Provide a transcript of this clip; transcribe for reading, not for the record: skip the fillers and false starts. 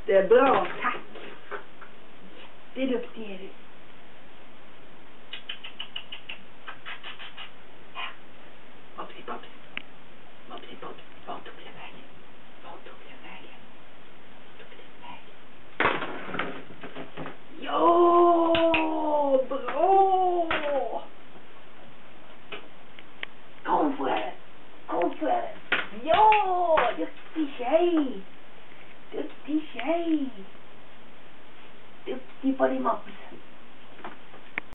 Jättebra, tack. Jätteduktig är du. Mopsi Pops. Mopsi Pops. Vart tog den vägen? Vart tog den vägen? Vart tog den vägen? Ja, bra! Kom för det. Kom för det. Ja, duktig tjej. Duktig tjej. Duktig på din Mops.